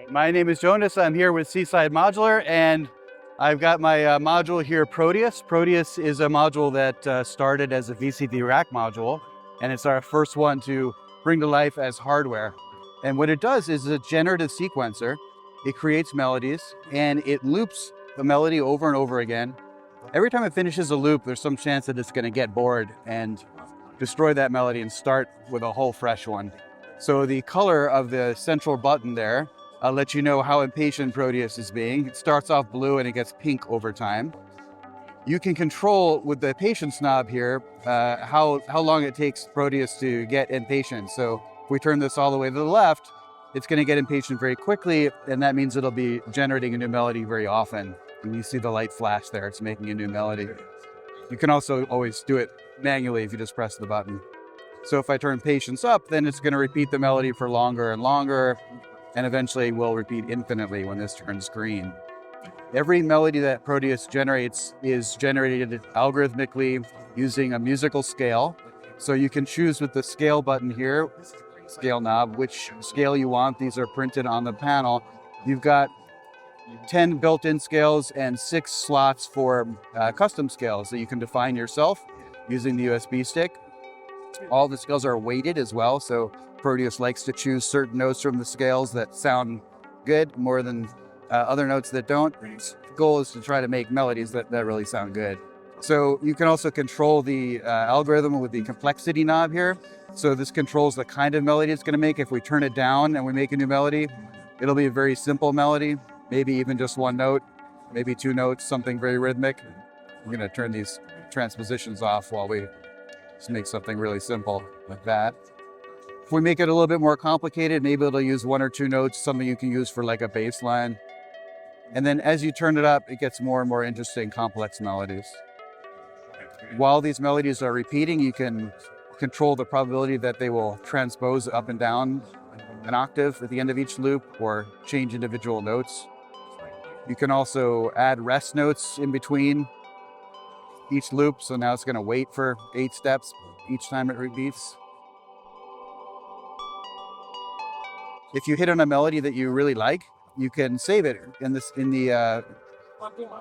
My name is Jonas. I'm here with Seaside Modular, and I've got my module here, Proteus. Proteus is a module that started as a VCD rack module, and it's our first one to bring to life as hardware. And what it does is a generative sequencer. It creates melodies, and it loops the melody over and over again. Every time it finishes a loop, there's some chance that it's going to get bored and destroy that melody and start with a whole fresh one. So the color of the central button there lets you know how impatient Proteus is being. It starts off blue and it gets pink over time. You can control with the patience knob here how long it takes Proteus to get impatient. So if we turn this all the way to the left, it's going to get impatient very quickly, and that means it'll be generating a new melody very often. And you see the light flash there, it's making a new melody. You can also always do it manually if you just press the button. So if I turn patience up, then it's going to repeat the melody for longer and longer, and eventually will repeat infinitely when this turns green. Every melody that Proteus generates is generated algorithmically using a musical scale. So you can choose with the scale button here, scale knob, which scale you want. These are printed on the panel. You've got 10 built-in scales and 6 slots for custom scales that you can define yourself using the USB stick. All the scales are weighted as well, so Proteus likes to choose certain notes from the scales that sound good more than other notes that don't. The goal is to try to make melodies that really sound good. So you can also control the algorithm with the complexity knob here. So this controls the kind of melody it's going to make. If we turn it down and we make a new melody, it'll be a very simple melody, maybe even just one note, maybe 2 notes, something very rhythmic. I'm going to turn these transpositions off while we just make something really simple like that. If we make it a little bit more complicated, maybe it'll use 1 or 2 notes, something you can use for like a bass line. And then as you turn it up, it gets more and more interesting, complex melodies. While these melodies are repeating, you can control the probability that they will transpose up and down an octave at the end of each loop or change individual notes. You can also add rest notes in between each loop. So now it's going to wait for 8 steps each time it repeats. If you hit on a melody that you really like, you can save it in the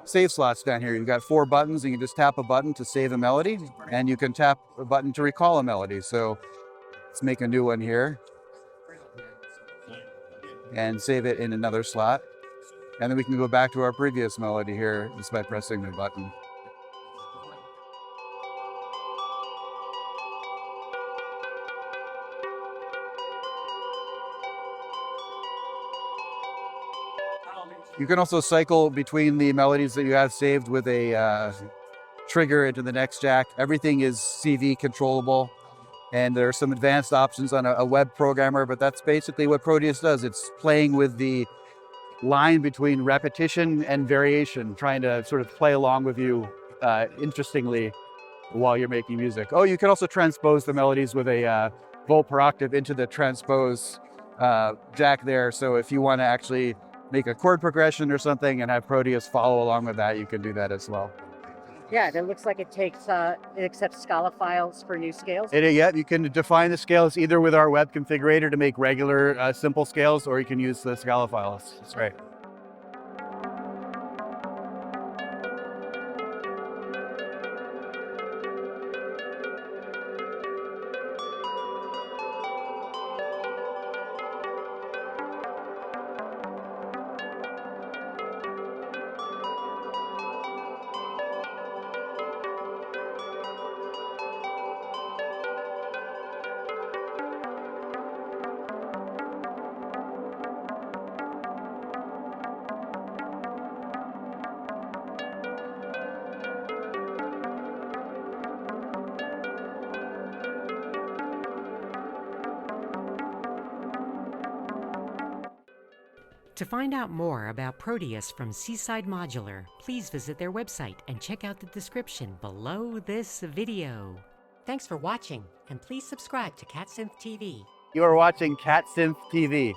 save slots down here. You've got 4 buttons, and you just tap a button to save a melody, and you can tap a button to recall a melody. So let's make a new one here and save it in another slot. And then we can go back to our previous melody here just by pressing the button. You can also cycle between the melodies that you have saved with a trigger into the next jack. Everything is CV controllable, and there are some advanced options on a web programmer, but that's basically what Proteus does. It's playing with the line between repetition and variation, trying to sort of play along with you interestingly while you're making music. Oh, you can also transpose the melodies with a volt per octave into the transpose jack there. So if you want to actually make a chord progression or something and have Proteus follow along with that, you can do that as well. Yeah, it looks like it accepts SCALA files for new scales. Yeah, you can define the scales either with our web configurator to make regular simple scales, or you can use the SCALA files. That's right. To find out more about Proteus from Seaside Modular, please visit their website and check out the description below this video. Thanks for watching, and please subscribe to CatSynth TV. You are watching CatSynth TV.